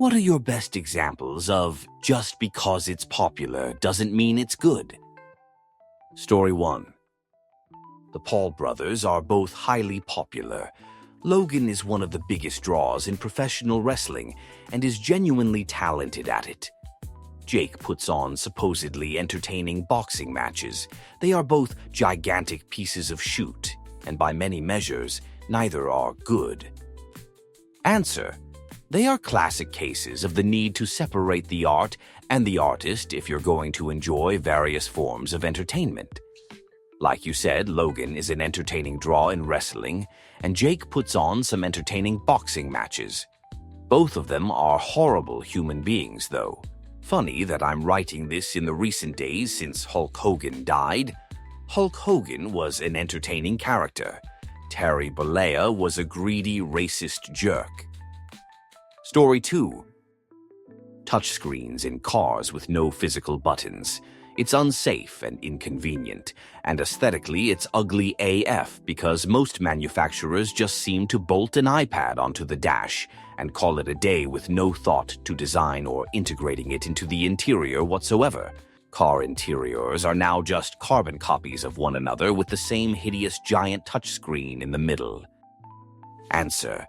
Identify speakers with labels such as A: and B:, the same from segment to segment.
A: What are your best examples of just because it's popular doesn't mean it's good? Story 1. The Paul brothers are both highly popular. Logan is one of the biggest draws in professional wrestling and is genuinely talented at it. Jake puts on supposedly entertaining boxing matches. They are both gigantic pieces of shoot, and by many measures, neither are good. Answer: they are classic cases of the need to separate the art and the artist if you're going to enjoy various forms of entertainment. Like you said, Logan is an entertaining draw in wrestling, and Jake puts on some entertaining boxing matches. Both of them are horrible human beings, though. Funny that I'm writing this in the recent days since Hulk Hogan died. Hulk Hogan was an entertaining character. Terry Bollea was a greedy, racist jerk. Story 2. Touchscreens in cars with no physical buttons. It's unsafe and inconvenient, and aesthetically it's ugly AF because most manufacturers just seem to bolt an iPad onto the dash and call it a day with no thought to design or integrating it into the interior whatsoever. Car interiors are now just carbon copies of one another with the same hideous giant touchscreen in the middle. Answer: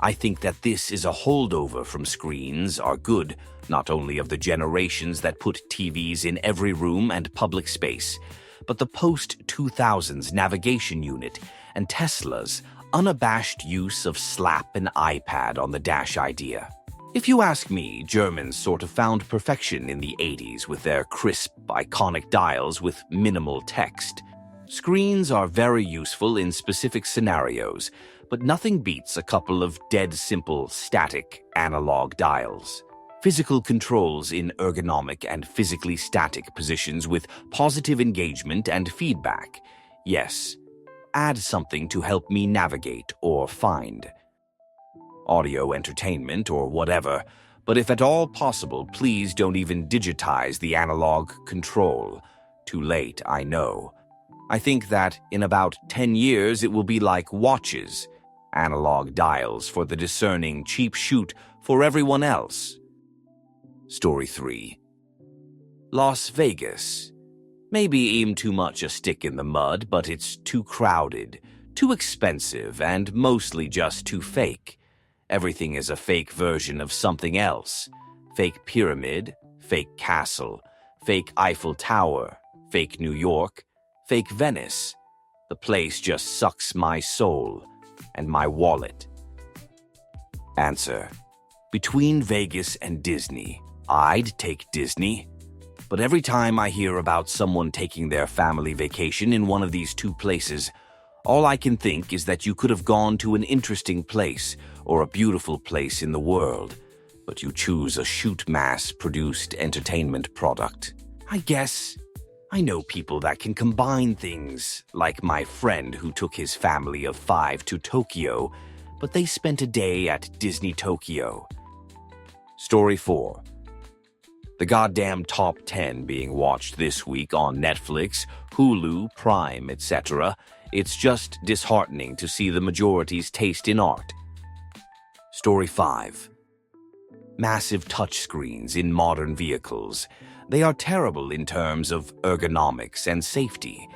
A: I think that this is a holdover from screens are good, not only of the generations that put TVs in every room and public space, but the post-2000s navigation unit and Tesla's unabashed use of slap an iPad on the dash idea. If you ask me, Germans sort of found perfection in the 80s with their crisp, iconic dials with minimal text. Screens are very useful in specific scenarios, but nothing beats a couple of dead simple, static, analog dials. Physical controls in ergonomic and physically static positions with positive engagement and feedback. Yes, add something to help me navigate or find. Audio entertainment or whatever, but if at all possible, please don't even digitize the analog control. Too late, I know. I think that in about 10 years it will be like watches. Analog dials for the discerning cheap shoot for everyone else. Story 3. Las Vegas. Maybe aim too much a stick in the mud, but it's too crowded, too expensive, and mostly just too fake. Everything is a fake version of something else. Fake pyramid, fake castle, fake Eiffel Tower, fake New York, fake Venice. The place just sucks my soul and my wallet. Answer: between Vegas and Disney, I'd take Disney. But every time I hear about someone taking their family vacation in one of these two places, all I can think is that you could have gone to an interesting place or a beautiful place in the world, but you choose a shoot mass-produced entertainment product. I guess I know people that can combine things, like my friend who took his family of 5 to Tokyo, but they spent a day at Disney Tokyo. Story 4. The goddamn top 10 being watched this week on Netflix, Hulu, Prime, etc. It's just disheartening to see the majority's taste in art. Story 5. Massive touchscreens in modern vehicles. They are terrible in terms of ergonomics and safety.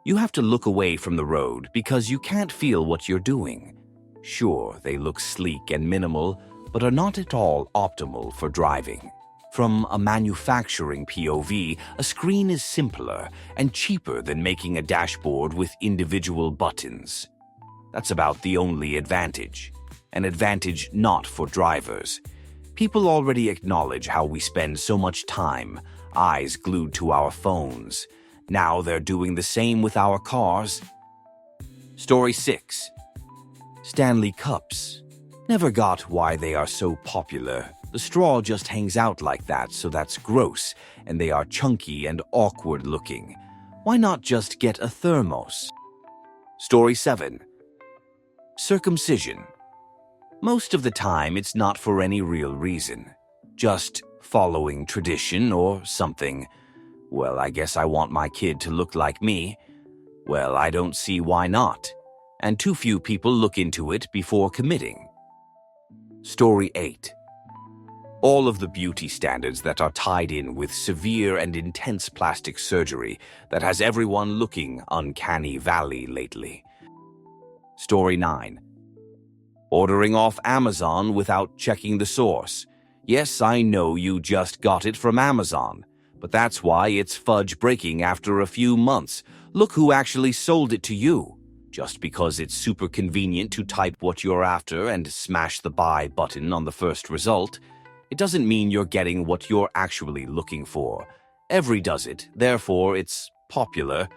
A: You have to look away from the road because you can't feel what you're doing. Sure, they look sleek and minimal, but are not at all optimal for driving. From a manufacturing POV, a screen is simpler and cheaper than making a dashboard with individual buttons. That's about the only advantage. An advantage not for drivers. People already acknowledge how we spend so much time, eyes glued to our phones. Now they're doing the same with our cars. Story 6. Stanley Cups. Never got why they are so popular. The straw just hangs out like that, so that's gross, and they are chunky and awkward looking. Why not just get a thermos? Story 7. Circumcision. Most of the time, it's not for any real reason. Just following tradition or something. Well, I guess I want my kid to look like me. Well, I don't see why not. And too few people look into it before committing. Story 8. All of the beauty standards that are tied in with severe and intense plastic surgery that has everyone looking uncanny valley lately. Story 9. Ordering off Amazon without checking the source. Yes, I know you just got it from Amazon, but that's why it's fudge breaking after a few months. Look who actually sold it to you. Just because it's super convenient to type what you're after and smash the buy button on the first result, it doesn't mean you're getting what you're actually looking for. Every does it, therefore it's popular,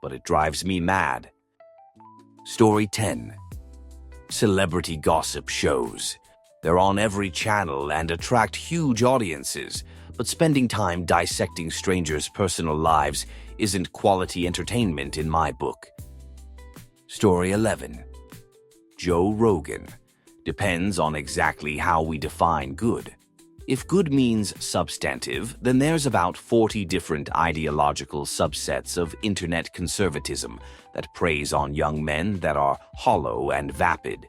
A: but it drives me mad. Story 10. Celebrity gossip shows. They're on every channel and attract huge audiences, but spending time dissecting strangers' personal lives isn't quality entertainment in my book. Story 11. Joe Rogan. Depends on exactly how we define good. If good means substantive, then there's about 40 different ideological subsets of internet conservatism that preys on young men that are hollow and vapid.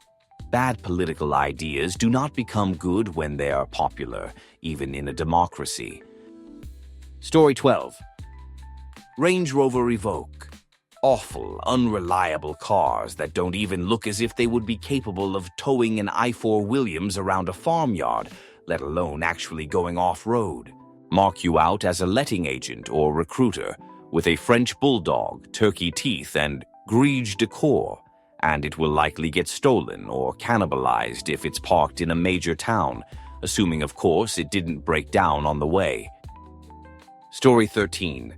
A: Bad political ideas do not become good when they are popular, even in a democracy. Story 12. Range Rover Evoque. Awful, unreliable cars that don't even look as if they would be capable of towing an I-4 Williams around a farmyard, let alone actually going off-road. Mark you out as a letting agent or recruiter with a French bulldog, turkey teeth, and grige decor, and it will likely get stolen or cannibalized if it's parked in a major town, assuming, of course, it didn't break down on the way. Story 13.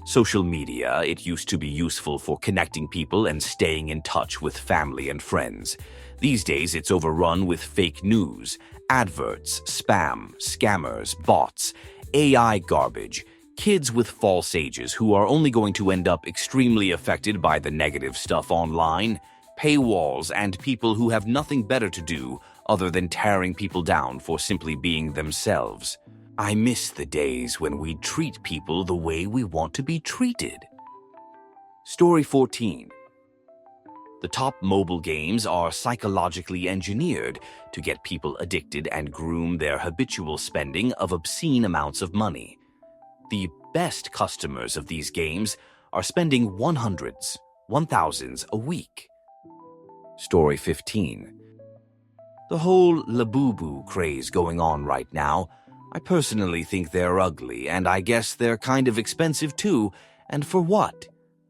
A: Social media. It used to be useful for connecting people and staying in touch with family and friends. These days, it's overrun with fake news, adverts, spam, scammers, bots, AI garbage, kids with false ages who are only going to end up extremely affected by the negative stuff online, paywalls, and people who have nothing better to do other than tearing people down for simply being themselves. I miss the days when we treat people the way we want to be treated. Story 14. The top mobile games are psychologically engineered to get people addicted and groom their habitual spending of obscene amounts of money. The best customers of these games are spending 100s a week. Story 15. The whole Labubu craze going on right now. I personally think they're ugly, and I guess they're kind of expensive too, and for what?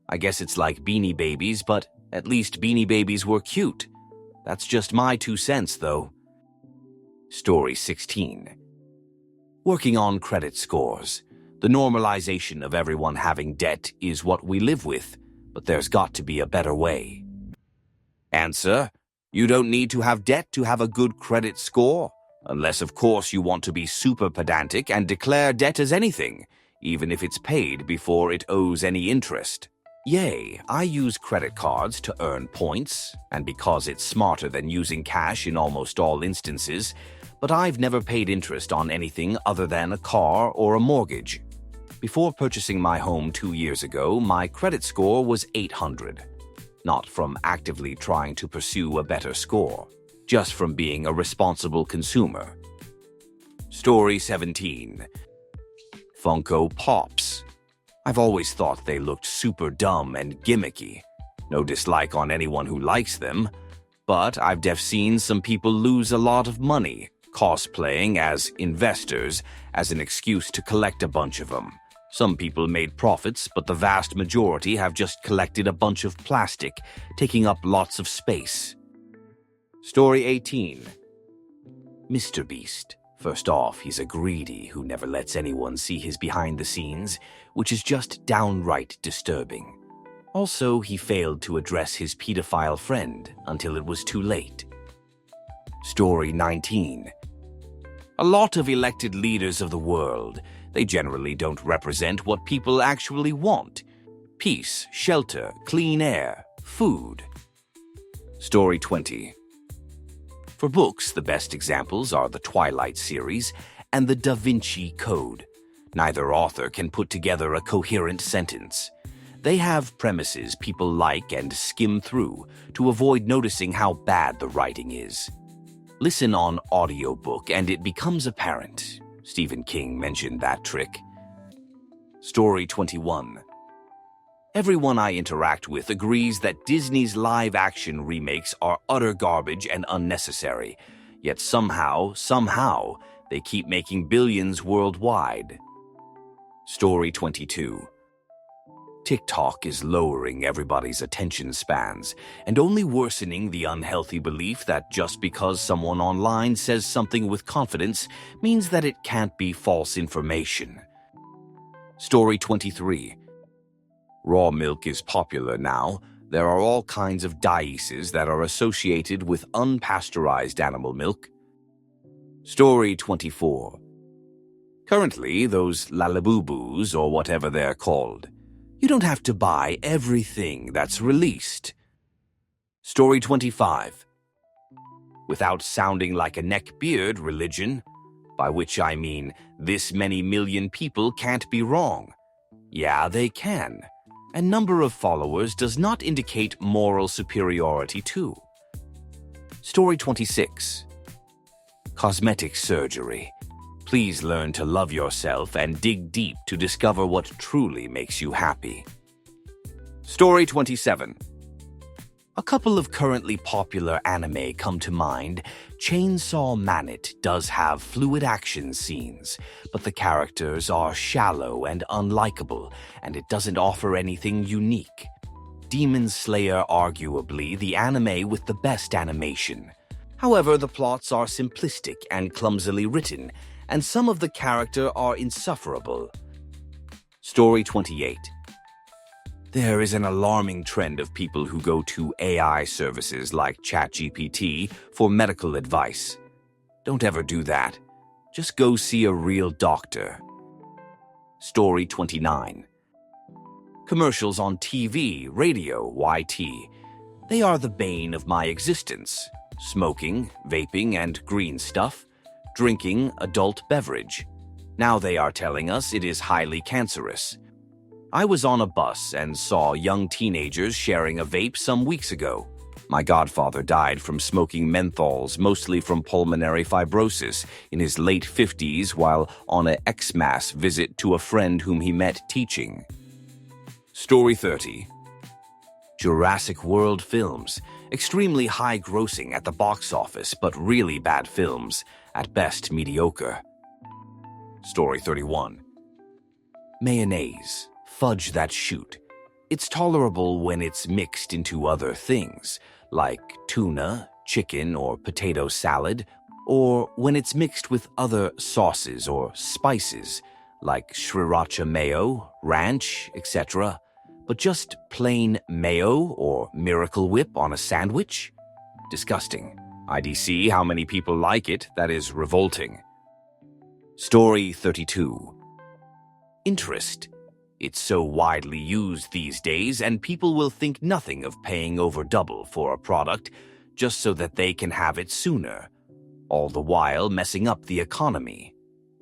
A: I guess it's like Beanie Babies, but at least Beanie Babies were cute. That's just my 2 cents, though. Story 16. Working on credit scores. The normalization of everyone having debt is what we live with, but there's got to be a better way. Answer: you don't need to have debt to have a good credit score, unless of course you want to be super pedantic and declare debt as anything, even if it's paid before it owes any interest. Yay, I use credit cards to earn points, and because it's smarter than using cash in almost all instances, but I've never paid interest on anything other than a car or a mortgage. Before purchasing my home 2 years ago, my credit score was 800. Not from actively trying to pursue a better score, just from being a responsible consumer. Story 17. Funko Pops. I've always thought they looked super dumb and gimmicky. No dislike on anyone who likes them, but I've seen some people lose a lot of money cosplaying as investors as an excuse to collect a bunch of them. Some people made profits, but the vast majority have just collected a bunch of plastic, taking up lots of space. Story 18. Mr. Beast. First off, he's a greedy who never lets anyone see his behind the scenes, which is just downright disturbing. Also, he failed to address his pedophile friend until it was too late. Story 19. A lot of elected leaders of the world, they generally don't represent what people actually want. Peace, shelter, clean air, food. Story 20. For books, the best examples are the Twilight series and the Da Vinci Code. Neither author can put together a coherent sentence. They have premises people like and skim through to avoid noticing how bad the writing is. Listen on audiobook and it becomes apparent. Stephen King mentioned that trick. Story 21. Everyone I interact with agrees that Disney's live-action remakes are utter garbage and unnecessary, yet somehow, they keep making billions worldwide. Story 22. TikTok is lowering everybody's attention spans and only worsening the unhealthy belief that just because someone online says something with confidence means that it can't be false information. Story 23. Raw milk is popular now. There are all kinds of diseases that are associated with unpasteurized animal milk. Story 24. Currently, those Lalabubus, or whatever they're called, you don't have to buy everything that's released. Story 25. Without sounding like a neckbeard religion, by which I mean this many million people can't be wrong. Yeah, they can. And number of followers does not indicate moral superiority too. Story 26. Cosmetic surgery. Please learn to love yourself and dig deep to discover what truly makes you happy. Story 27. A couple of currently popular anime come to mind. Chainsaw Man does have fluid action scenes, but the characters are shallow and unlikable, and it doesn't offer anything unique. Demon Slayer arguably the anime with the best animation. However, the plots are simplistic and clumsily written, and some of the characters are insufferable. Story 28. There is an alarming trend of people who go to AI services like ChatGPT for medical advice. Don't ever do that. Just go see a real doctor. Story 29. Commercials on TV, radio, YT. They are the bane of my existence. Smoking, vaping, and green stuff. Drinking adult beverage. Now they are telling us it is highly cancerous. I was on a bus and saw young teenagers sharing a vape some weeks ago. My godfather died from smoking menthols, mostly from pulmonary fibrosis, in his late 50s while on an Xmas visit to a friend whom he met teaching. Story 30. Jurassic World films. Extremely high grossing at the box office, but really bad films. At best, mediocre. Story 31. Mayonnaise. Fudge that shoot. It's tolerable when it's mixed into other things, like tuna, chicken, or potato salad, or when it's mixed with other sauces or spices, like sriracha mayo, ranch, etc. But just plain mayo or Miracle Whip on a sandwich? Disgusting. IDC, how many people like it? That is revolting. Story 32. Interest. It's so widely used these days, and people will think nothing of paying over double for a product just so that they can have it sooner, all the while messing up the economy.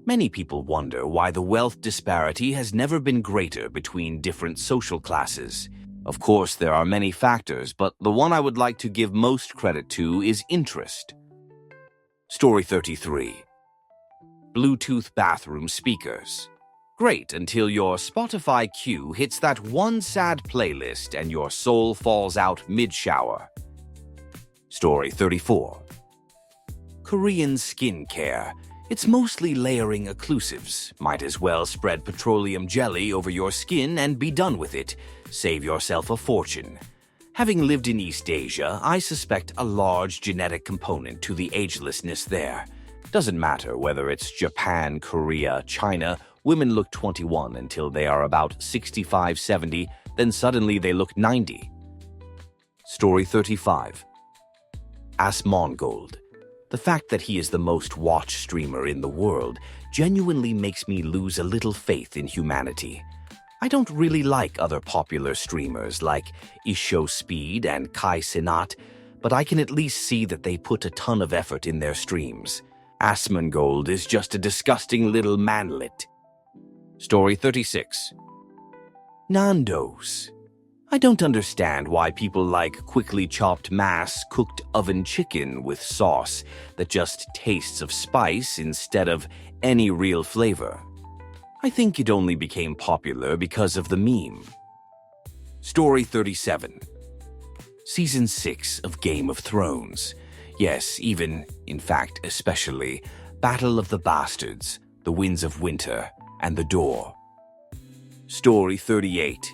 A: Many people wonder why the wealth disparity has never been greater between different social classes. Of course, there are many factors, but the one I would like to give most credit to is interest. Story 33. Bluetooth bathroom speakers. Great until your Spotify queue hits that one sad playlist and your soul falls out mid-shower. Story 34. Korean skincare. It's mostly layering occlusives. Might as well spread petroleum jelly over your skin and be done with it. Save yourself a fortune. Having lived in East Asia, I suspect a large genetic component to the agelessness there. Doesn't matter whether it's Japan, Korea, China. Women look 21 until they are about 65, 70, then suddenly they look 90. Story 35. Asmongold. The fact that he is the most watched streamer in the world genuinely makes me lose a little faith in humanity. I don't really like other popular streamers like Isho Speed and Kai Cenat, but I can at least see that they put a ton of effort in their streams. Asmongold is just a disgusting little manlet. Story 36. Nando's. I don't understand why people like quickly chopped mass cooked oven chicken with sauce that just tastes of spice instead of any real flavor. I think it only became popular because of the meme. Story 37. Season 6 of Game of Thrones. Yes, even, in fact, especially, Battle of the Bastards, The Winds of Winter, and The Door. Story 38.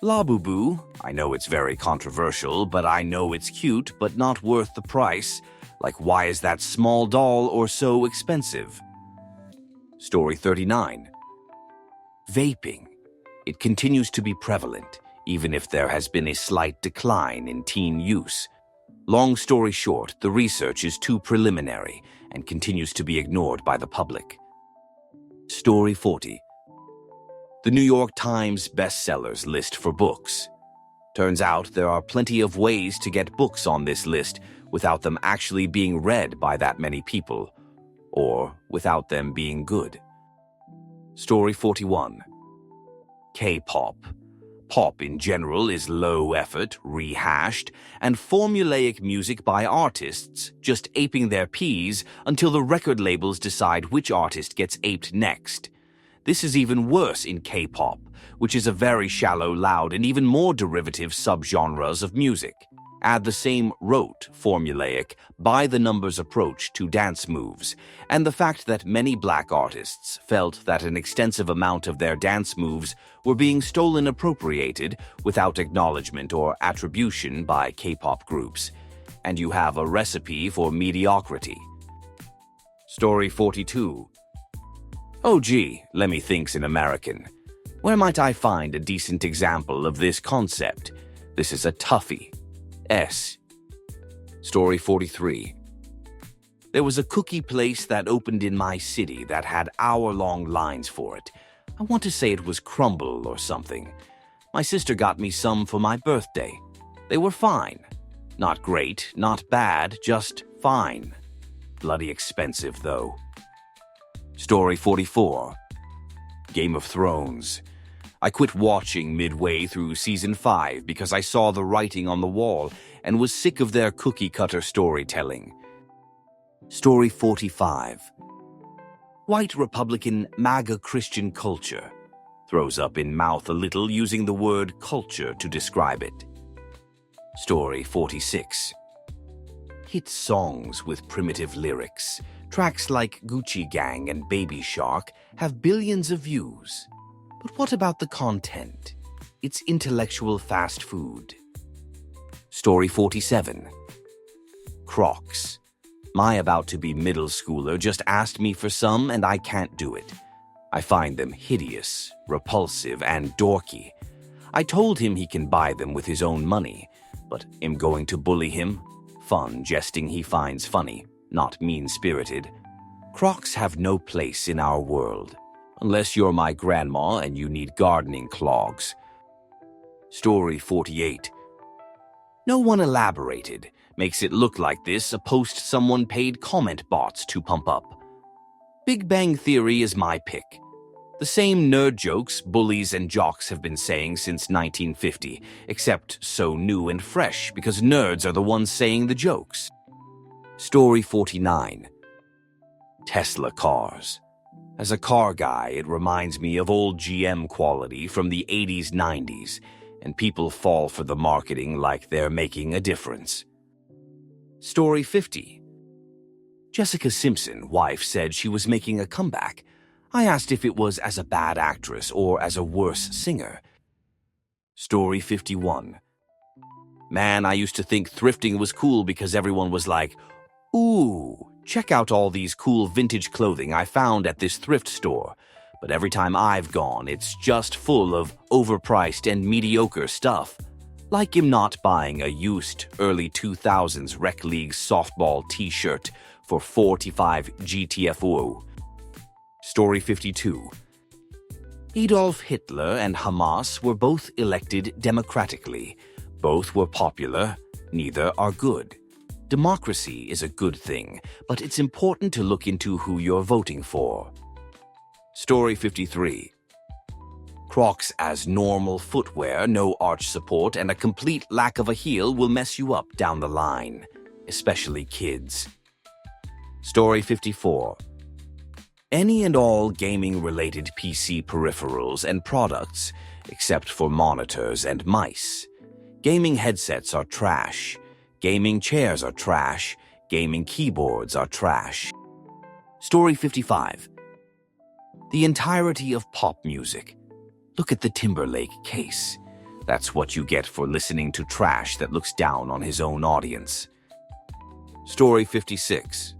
A: Labubu. I know it's very controversial, but I know it's cute, but not worth the price. Like, why is that small doll or so expensive? Story 39. Vaping. It continues to be prevalent, even if there has been a slight decline in teen use. Long story short, the research is too preliminary and continues to be ignored by the public. Story 40. The New York Times bestsellers list for books. Turns out there are plenty of ways to get books on this list without them actually being read by that many people, or without them being good. Story 41. K-pop. Pop in general is low effort, rehashed, and formulaic music by artists just aping their P's until the record labels decide which artist gets aped next. This is even worse in K-pop, which is a very shallow, loud, and even more derivative subgenres of music. Add the same rote, formulaic, by-the-numbers approach to dance moves, and the fact that many black artists felt that an extensive amount of their dance moves were being stolen appropriated without acknowledgement or attribution by K-pop groups, and you have a recipe for mediocrity. Story 42. Oh gee, let me think's in American. Where might I find a decent example of this concept? This is a toughie. S. Story 43. There was a cookie place that opened in my city that had hour-long lines for it. I want to say it was Crumble or something. My sister got me some for my birthday. They were fine. Not great, not bad, just fine. Bloody expensive, though. Story 44. Game of Thrones. I quit watching midway through Season 5 because I saw the writing on the wall and was sick of their cookie-cutter storytelling. Story 45. White Republican MAGA Christian culture. Throws up in mouth a little using the word culture to describe it. Story 46. Hit songs with primitive lyrics. Tracks like Gucci Gang and Baby Shark have billions of views. But what about the content? It's intellectual fast food. Story 47. Crocs. My about-to-be middle schooler just asked me for some and I can't do it. I find them hideous, repulsive, and dorky. I told him he can buy them with his own money, but am going to bully him? Fun jesting he finds funny, not mean-spirited. Crocs have no place in our world, unless you're my grandma and you need gardening clogs. Story 48. No one elaborated. Makes it look like this a post someone paid comment bots to pump up. Big Bang Theory is my pick. The same nerd jokes bullies and jocks have been saying since 1950, except so new and fresh because nerds are the ones saying the jokes. Story 49. Tesla cars. As a car guy, it reminds me of old GM quality from the 80s, 90s, and people fall for the marketing like they're making a difference. Story 50. Jessica Simpson, wife, said she was making a comeback. I asked if it was as a bad actress or as a worse singer. Story 51. Man, I used to think thrifting was cool because everyone was like, ooh, check out all these cool vintage clothing I found at this thrift store. But every time I've gone, it's just full of overpriced and mediocre stuff. Like him not buying a used early 2000s Rec League softball t-shirt for 45 GTFO. Story 52. Adolf Hitler and Hamas were both elected democratically. Both were popular, neither are good. Democracy is a good thing, but it's important to look into who you're voting for. Story 53. Crocs as normal footwear, no arch support, and a complete lack of a heel will mess you up down the line, especially kids. Story 54. Any and all gaming-related PC peripherals and products, except for monitors and mice. Gaming headsets are trash. Gaming chairs are trash. Gaming keyboards are trash. Story 55. The entirety of pop music. Look at the Timberlake case. That's what you get for listening to trash that looks down on his own audience. Story 56.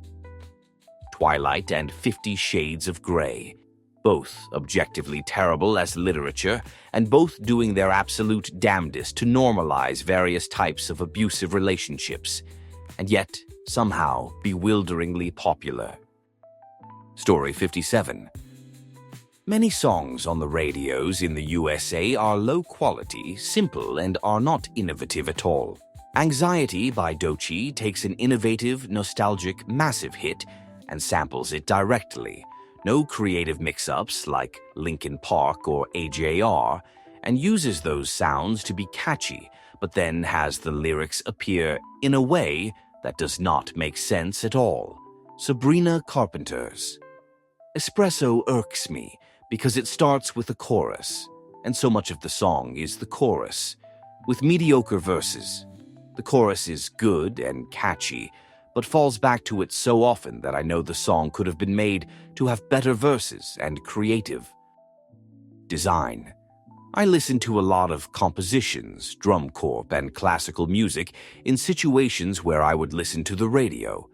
A: Twilight and 50 Shades of Grey. Both objectively terrible as literature, and both doing their absolute damnedest to normalize various types of abusive relationships, and yet somehow bewilderingly popular. Story 57. Many songs on the radios in the USA are low quality, simple, and are not innovative at all. Anxiety by Doechii takes an innovative, nostalgic, massive hit and samples it directly. No creative mix-ups like Linkin Park or AJR, and uses those sounds to be catchy, but then has the lyrics appear in a way that does not make sense at all. Sabrina Carpenter's. Espresso irks me because it starts with a chorus, and so much of the song is the chorus, with mediocre verses. The chorus is good and catchy, but falls back to it so often that I know the song could have been made to have better verses and creative design. I listen to a lot of compositions, drum corps, and classical music in situations where I would listen to the radio.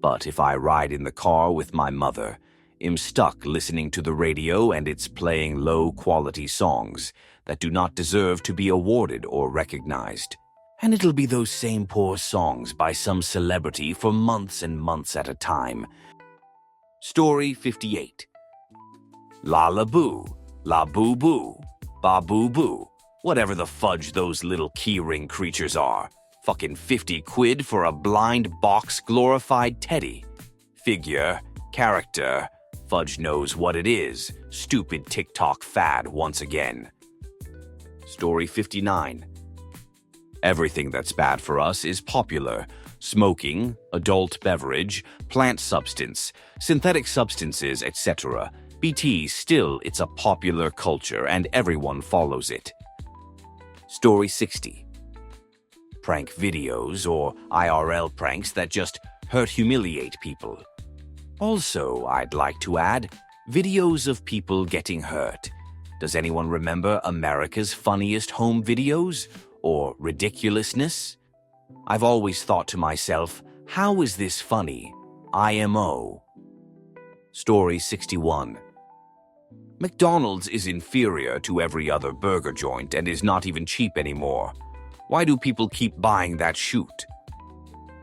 A: But if I ride in the car with my mother, I'm stuck listening to the radio and it's playing low-quality songs that do not deserve to be awarded or recognized. And it'll be those same poor songs by some celebrity for months and months at a time. Story 58. La La Boo, La Boo Boo, Ba Boo Boo, whatever the fudge those little keyring creatures are. Fucking 50 quid for a blind box glorified teddy. Figure, character, fudge knows what it is. Stupid TikTok fad once again. Story 59. Everything that's bad for us is popular. Smoking, adult beverage, plant substance, synthetic substances, etc. BT, still it's a popular culture and everyone follows it. Story 60. Prank videos or IRL pranks that just humiliate people. Also, I'd like to add, videos of people getting hurt. Does anyone remember America's Funniest Home Videos? Or ridiculousness? I've always thought to myself, how is this funny? IMO. Story 61. McDonald's is inferior to every other burger joint and is not even cheap anymore. Why do people keep buying that shoot?